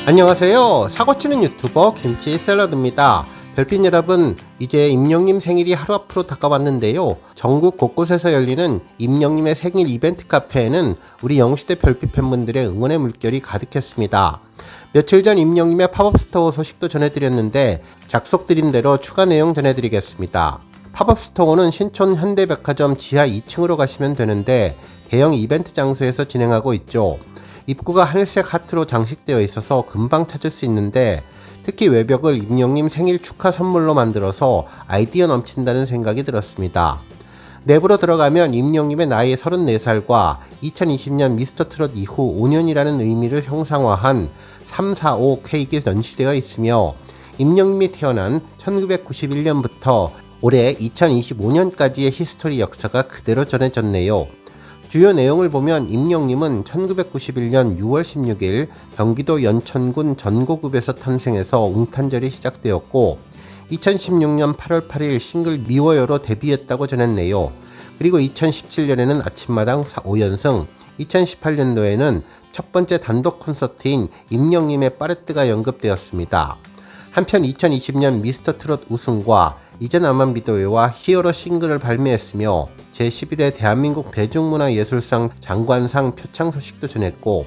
안녕하세요. 사고치는 유튜버 김치 샐러드입니다. 별빛 여러분, 이제 임영님 생일이 하루 앞으로 다가왔는데요. 전국 곳곳에서 열리는 임영님의 생일 이벤트 카페에는 우리 영시대 별빛 팬분들의 응원의 물결이 가득했습니다. 며칠 전 임영님의 팝업 스토어 소식도 전해드렸는데 약속드린 대로 추가 내용 전해드리겠습니다. 팝업 스토어는 신촌 현대백화점 지하 2층으로 가시면 되는데 대형 이벤트 장소에서 진행하고 있죠. 입구가 하늘색 하트로 장식되어 있어서 금방 찾을 수 있는데 특히 외벽을 임영님 생일 축하 선물로 만들어서 아이디어 넘친다는 생각이 들었습니다. 내부로 들어가면 임영님의 나이 34살과 2020년 미스터트롯 이후 5년이라는 의미를 형상화한 345 케이크 전시되어 있으며 임영님이 태어난 1991년부터 올해 2025년까지의 히스토리 역사가 그대로 전해졌네요. 주요 내용을 보면 임영님은 1991년 6월 16일 경기도 연천군 전고읍에서 탄생해서 웅탄절이 시작되었고 2016년 8월 8일 싱글 미워요로 데뷔했다고 전했네요. 그리고 2017년에는 아침마당 5연승, 2018년도에는 첫 번째 단독 콘서트인 임영님의 파레트가 연급되었습니다. 한편 2020년 미스터트롯 우승과 이제 나만 믿어요와 히어로 싱글을 발매했으며 제11회 대한민국 대중문화예술상 장관상 표창 소식도 전했고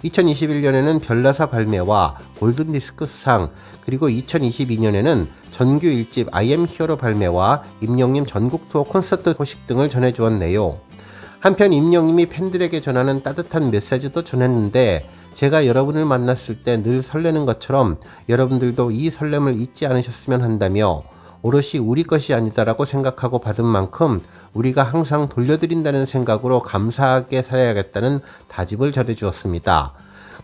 2021년에는 별나사 발매와 골든디스크 수상, 그리고 2022년에는 정규 1집 I am 히어로 발매와 임영님 전국 투어 콘서트 소식 등을 전해주었네요. 한편 임영님이 팬들에게 전하는 따뜻한 메시지도 전했는데 제가 여러분을 만났을 때 늘 설레는 것처럼 여러분들도 이 설렘을 잊지 않으셨으면 한다며 오롯이 우리 것이 아니다라고 생각하고 받은 만큼 우리가 항상 돌려드린다는 생각으로 감사하게 살아야겠다는 다짐을 전해주었습니다.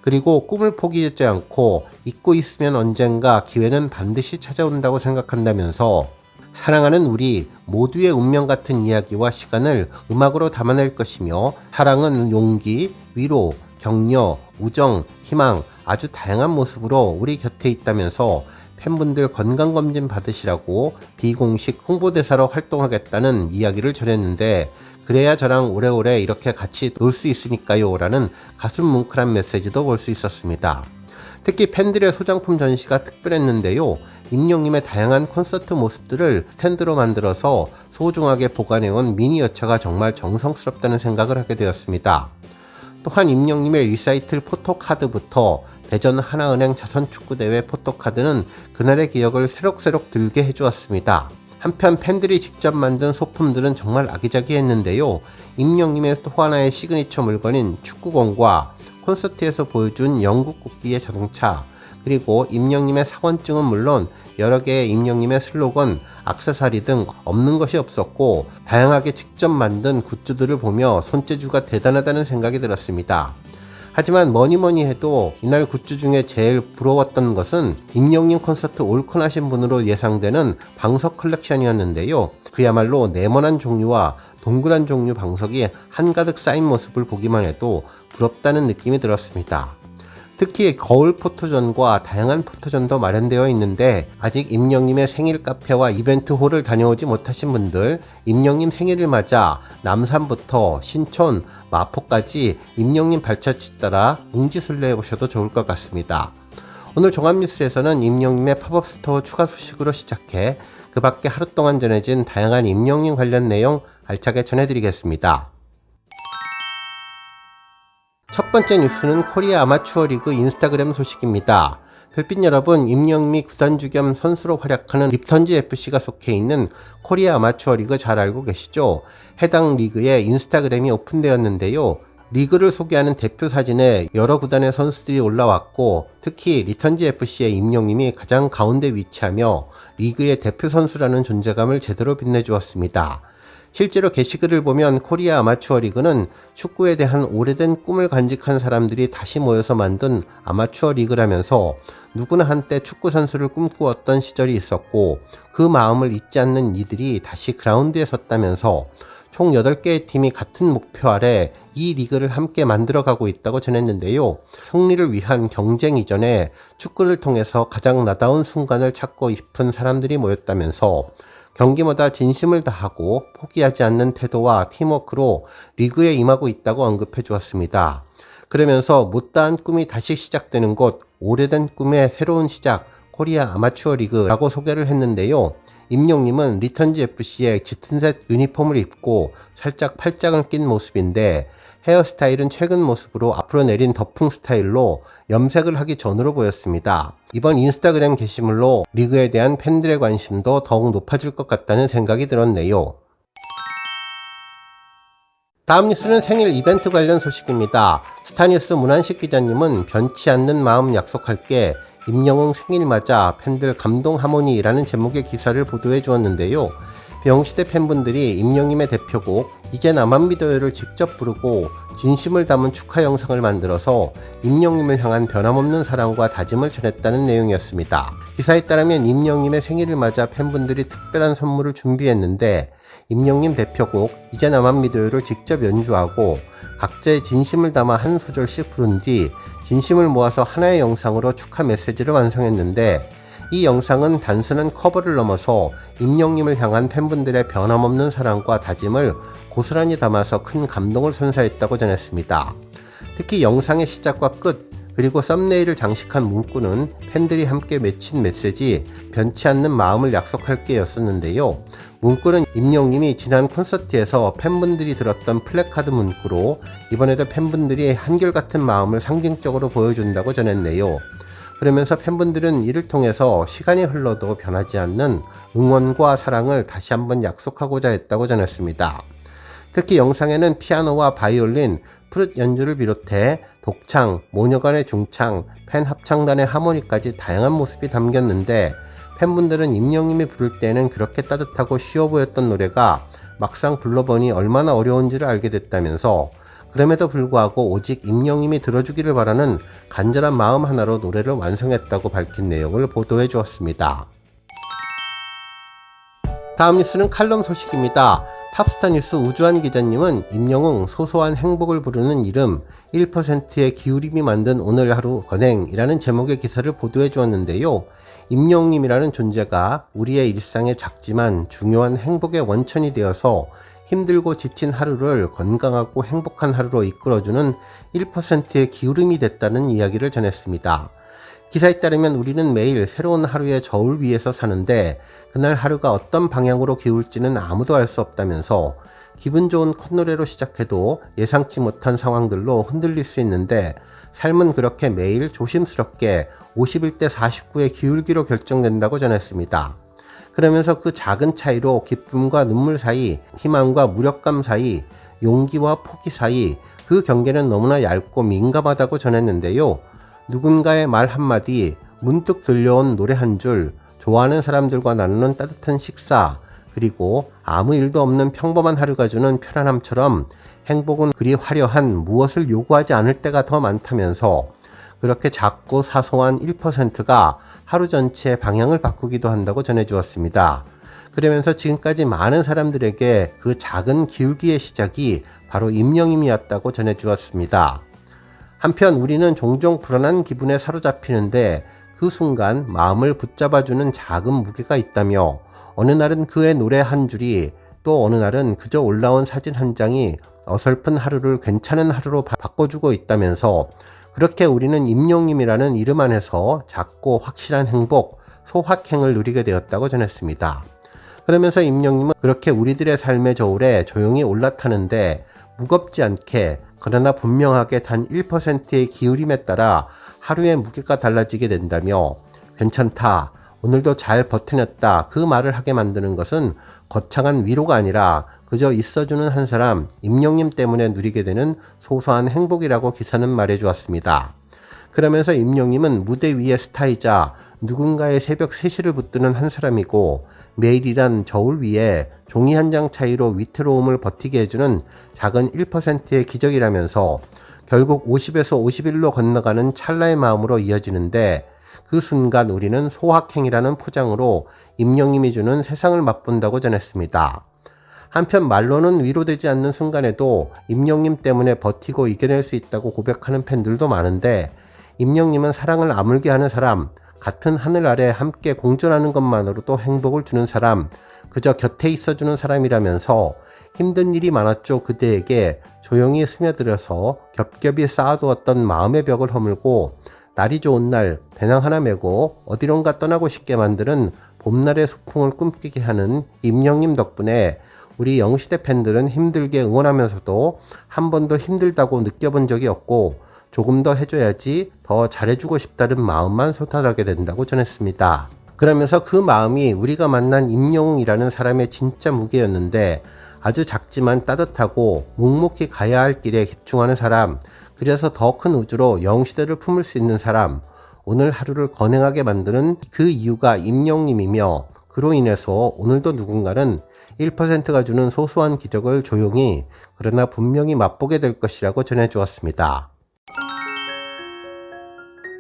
그리고 꿈을 포기하지 않고 잊고 있으면 언젠가 기회는 반드시 찾아온다고 생각한다면서 사랑하는 우리 모두의 운명 같은 이야기와 시간을 음악으로 담아낼 것이며 사랑은 용기, 위로, 격려, 우정, 희망 아주 다양한 모습으로 우리 곁에 있다면서 팬분들 건강검진 받으시라고 비공식 홍보대사로 활동하겠다는 이야기를 전했는데 그래야 저랑 오래오래 이렇게 같이 놀 수 있으니까요 라는 가슴 뭉클한 메시지도 볼 수 있었습니다. 특히 팬들의 소장품 전시가 특별했는데요. 임영님의 다양한 콘서트 모습들을 스탠드로 만들어서 소중하게 보관해온 미니어처가 정말 정성스럽다는 생각을 하게 되었습니다. 또한 임영님의 리사이틀 포토카드부터 대전 하나은행 자선축구대회 포토카드는 그날의 기억을 새록새록 들게 해주었습니다. 한편 팬들이 직접 만든 소품들은 정말 아기자기했는데요. 임영님의 또 하나의 시그니처 물건인 축구공과 콘서트에서 보여준 영국 국기의 자동차, 그리고 임영님의 사원증은 물론 여러 개의 임영님의 슬로건, 액세서리 등 없는 것이 없었고 다양하게 직접 만든 굿즈들을 보며 손재주가 대단하다는 생각이 들었습니다. 하지만 뭐니뭐니 해도 이날 굿즈 중에 제일 부러웠던 것은 임영님 콘서트 올콘하신 분으로 예상되는 방석 컬렉션이었는데요. 그야말로 네모난 종류와 동그란 종류 방석이 한가득 쌓인 모습을 보기만 해도 부럽다는 느낌이 들었습니다. 특히 거울 포토존과 다양한 포토존도 마련되어 있는데 아직 임영님의 생일 카페와 이벤트 홀을 다녀오지 못하신 분들 임영님 생일을 맞아 남산부터 신촌, 마포까지 임영님 발자취 따라 웅지순례 해보셔도 좋을 것 같습니다. 오늘 종합뉴스에서는 임영님의 팝업 스토어 추가 소식으로 시작해 그 밖에 하루 동안 전해진 다양한 임영님 관련 내용 알차게 전해드리겠습니다. 첫 번째 뉴스는 코리아 아마추어 리그 인스타그램 소식입니다. 별빛 여러분, 임영미 구단주 겸 선수로 활약하는 립턴즈 FC가 속해 있는 코리아 아마추어 리그 잘 알고 계시죠? 해당 리그에 인스타그램이 오픈되었는데요. 리그를 소개하는 대표 사진에 여러 구단의 선수들이 올라왔고 특히 리턴즈 FC의 임영님이 가장 가운데 위치하며 리그의 대표 선수라는 존재감을 제대로 빛내주었습니다. 실제로 게시글을 보면 코리아 아마추어 리그는 축구에 대한 오래된 꿈을 간직한 사람들이 다시 모여서 만든 아마추어 리그라면서 누구나 한때 축구 선수를 꿈꾸었던 시절이 있었고 그 마음을 잊지 않는 이들이 다시 그라운드에 섰다면서 총 8개의 팀이 같은 목표 아래 이 리그를 함께 만들어가고 있다고 전했는데요. 승리를 위한 경쟁 이전에 축구를 통해서 가장 나다운 순간을 찾고 싶은 사람들이 모였다면서 경기마다 진심을 다하고 포기하지 않는 태도와 팀워크로 리그에 임하고 있다고 언급해 주었습니다. 그러면서 못다한 꿈이 다시 시작되는 곳 오래된 꿈의 새로운 시작 코리아 아마추어 리그라고 소개를 했는데요. 임영님은 리턴즈 FC의 짙은색 유니폼을 입고 살짝 팔짱을 낀 모습인데 헤어스타일은 최근 모습으로 앞으로 내린 더풍 스타일로 염색을 하기 전으로 보였습니다. 이번 인스타그램 게시물로 리그에 대한 팬들의 관심도 더욱 높아질 것 같다는 생각이 들었네요. 다음 뉴스는 생일 이벤트 관련 소식입니다. 스타뉴스 문한식 기자님은 변치 않는 마음 약속할게 임영웅 생일 맞아 팬들 감동 하모니라는 제목의 기사를 보도해 주었는데요. 병시대 팬분들이 임영님의 대표곡 이제 나만 믿어요를 직접 부르고 진심을 담은 축하 영상을 만들어서 임영님을 향한 변함없는 사랑과 다짐을 전했다는 내용이었습니다. 기사에 따르면 임영님의 생일을 맞아 팬분들이 특별한 선물을 준비했는데 임영님 대표곡 이제 나만 믿어요를 직접 연주하고 각자의 진심을 담아 한 소절씩 부른 뒤 진심을 모아서 하나의 영상으로 축하 메시지를 완성했는데 이 영상은 단순한 커버를 넘어서 임영님을 향한 팬분들의 변함없는 사랑과 다짐을 고스란히 담아서 큰 감동을 선사했다고 전했습니다. 특히 영상의 시작과 끝 그리고 썸네일을 장식한 문구는 팬들이 함께 맺힌 메시지 변치 않는 마음을 약속할게 였었는데요. 문구는 임영님이 지난 콘서트에서 팬분들이 들었던 플래카드 문구로 이번에도 팬분들이 한결같은 마음을 상징적으로 보여준다고 전했네요. 그러면서 팬분들은 이를 통해서 시간이 흘러도 변하지 않는 응원과 사랑을 다시 한번 약속하고자 했다고 전했습니다. 특히 영상에는 피아노와 바이올린, 플룻 연주를 비롯해 독창, 모녀간의 중창, 팬 합창단의 하모니까지 다양한 모습이 담겼는데 팬분들은 임영님이 부를 때는 그렇게 따뜻하고 쉬워 보였던 노래가 막상 불러보니 얼마나 어려운지를 알게 됐다면서 그럼에도 불구하고 오직 임영님이 들어주기를 바라는 간절한 마음 하나로 노래를 완성했다고 밝힌 내용을 보도해 주었습니다. 다음 뉴스는 칼럼 소식입니다. 탑스타 뉴스 우주한 기자님은 임영웅 소소한 행복을 부르는 이름 1%의 기울임이 만든 오늘 하루 건행이라는 제목의 기사를 보도해 주었는데요. 임영웅님이라는 존재가 우리의 일상에 작지만 중요한 행복의 원천이 되어서 힘들고 지친 하루를 건강하고 행복한 하루로 이끌어주는 1%의 기울임이 됐다는 이야기를 전했습니다. 기사에 따르면 우리는 매일 새로운 하루의 저울 위에서 사는데 그날 하루가 어떤 방향으로 기울지는 아무도 알 수 없다면서 기분 좋은 콧노래로 시작해도 예상치 못한 상황들로 흔들릴 수 있는데 삶은 그렇게 매일 조심스럽게 51대 49의 기울기로 결정된다고 전했습니다. 그러면서 그 작은 차이로 기쁨과 눈물 사이, 희망과 무력감 사이, 용기와 포기 사이 그 경계는 너무나 얇고 민감하다고 전했는데요. 누군가의 말 한마디, 문득 들려온 노래 한 줄, 좋아하는 사람들과 나누는 따뜻한 식사, 그리고 아무 일도 없는 평범한 하루가 주는 편안함처럼 행복은 그리 화려한 무엇을 요구하지 않을 때가 더 많다면서 그렇게 작고 사소한 1%가 하루 전체의 방향을 바꾸기도 한다고 전해주었습니다. 그러면서 지금까지 많은 사람들에게 그 작은 기울기의 시작이 바로 임영임이었다고 전해주었습니다. 한편 우리는 종종 불안한 기분에 사로잡히는데 그 순간 마음을 붙잡아주는 작은 무게가 있다며 어느 날은 그의 노래 한 줄이 또 어느 날은 그저 올라온 사진 한 장이 어설픈 하루를 괜찮은 하루로 바꿔주고 있다면서 그렇게 우리는 임영님이라는 이름 안에서 작고 확실한 행복, 소확행을 누리게 되었다고 전했습니다. 그러면서 임영님은 그렇게 우리들의 삶의 저울에 조용히 올라타는데 무겁지 않게 그러나 분명하게 단 1%의 기울임에 따라 하루의 무게가 달라지게 된다며 괜찮다, 오늘도 잘 버텨냈다 그 말을 하게 만드는 것은 거창한 위로가 아니라 그저 있어주는 한 사람 임영님 때문에 누리게 되는 소소한 행복이라고 기사는 말해주었습니다. 그러면서 임영님은 무대 위의 스타이자 누군가의 새벽 3시를 붙드는 한 사람이고 매일이란 저울 위에 종이 한 장 차이로 위태로움을 버티게 해주는 작은 1%의 기적이라면서 결국 50에서 51로 건너가는 찰나의 마음으로 이어지는데 그 순간 우리는 소확행이라는 포장으로 임영님이 주는 세상을 맛본다고 전했습니다. 한편 말로는 위로되지 않는 순간에도 임영님 때문에 버티고 이겨낼 수 있다고 고백하는 팬들도 많은데 임영님은 사랑을 아물게 하는 사람, 같은 하늘 아래 함께 공존하는 것만으로도 행복을 주는 사람, 그저 곁에 있어주는 사람이라면서 힘든 일이 많았죠 그대에게 조용히 스며들어서 겹겹이 쌓아두었던 마음의 벽을 허물고 날이 좋은 날 배낭 하나 메고 어디론가 떠나고 싶게 만드는 봄날의 소풍을 꿈꾸게 하는 임영님 덕분에 우리 영시대 팬들은 힘들게 응원하면서도 한 번도 힘들다고 느껴본 적이 없고 조금 더 해줘야지 더 잘해주고 싶다는 마음만 소탈하게 된다고 전했습니다. 그러면서 그 마음이 우리가 만난 임영웅이라는 사람의 진짜 무게였는데 아주 작지만 따뜻하고 묵묵히 가야 할 길에 집중하는 사람, 그래서 더 큰 우주로 영시대를 품을 수 있는 사람, 오늘 하루를 건행하게 만드는 그 이유가 임영웅님이며 그로 인해서 오늘도 누군가는 1%가 주는 소소한 기적을 조용히 그러나 분명히 맛보게 될 것이라고 전해주었습니다.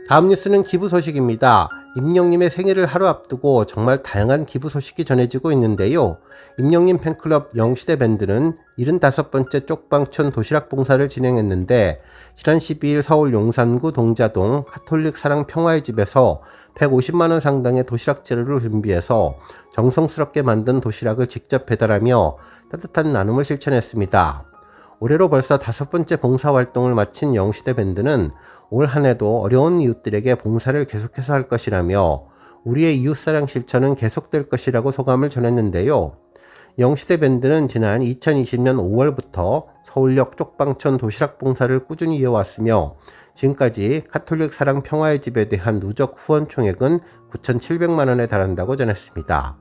다음 뉴스는 기부 소식입니다. 임영님의 생일을 하루 앞두고 정말 다양한 기부 소식이 전해지고 있는데요. 임영님 팬클럽 영시대 밴드는 75번째 쪽방촌 도시락 봉사를 진행했는데 지난 12일 서울 용산구 동자동 가톨릭 사랑 평화의 집에서 150만원 상당의 도시락 재료를 준비해서 정성스럽게 만든 도시락을 직접 배달하며 따뜻한 나눔을 실천했습니다. 올해로 벌써 5번째 봉사활동을 마친 영시대 밴드는 올 한해도 어려운 이웃들에게 봉사를 계속해서 할 것이라며 우리의 이웃사랑 실천은 계속될 것이라고 소감을 전했는데요. 영시대 밴드는 지난 2020년 5월부터 서울역 쪽방촌 도시락 봉사를 꾸준히 이어왔으며 지금까지 가톨릭 사랑 평화의 집에 대한 누적 후원 총액은 9,700만원에 달한다고 전했습니다.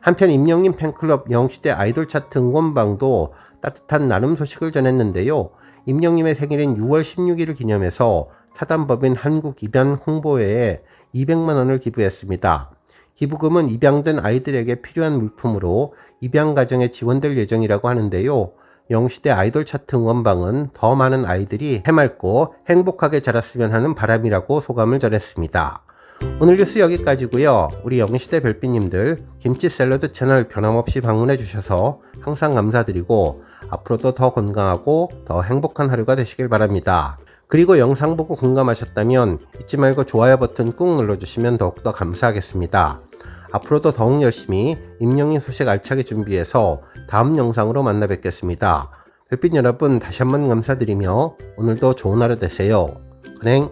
한편 임영님 팬클럽 영시대 아이돌 차트 응원방도 따뜻한 나눔 소식을 전했는데요. 임영님의 생일인 6월 16일을 기념해서 사단법인 한국입양 홍보회에 200만원을 기부했습니다. 기부금은 입양된 아이들에게 필요한 물품으로 입양 가정에 지원될 예정이라고 하는데요. 영시대 아이돌 차트 응원방은 더 많은 아이들이 해맑고 행복하게 자랐으면 하는 바람이라고 소감을 전했습니다. 오늘 뉴스 여기까지고요. 우리 영시대 별빛님들 김치 샐러드 채널 변함없이 방문해 주셔서 항상 감사드리고 앞으로도 더 건강하고 더 행복한 하루가 되시길 바랍니다. 그리고 영상 보고 공감하셨다면 잊지 말고 좋아요 버튼 꾹 눌러주시면 더욱더 감사하겠습니다. 앞으로도 더욱 열심히 임영님 소식 알차게 준비해서 다음 영상으로 만나 뵙겠습니다. 별빛 여러분 다시 한번 감사드리며 오늘도 좋은 하루 되세요. 은행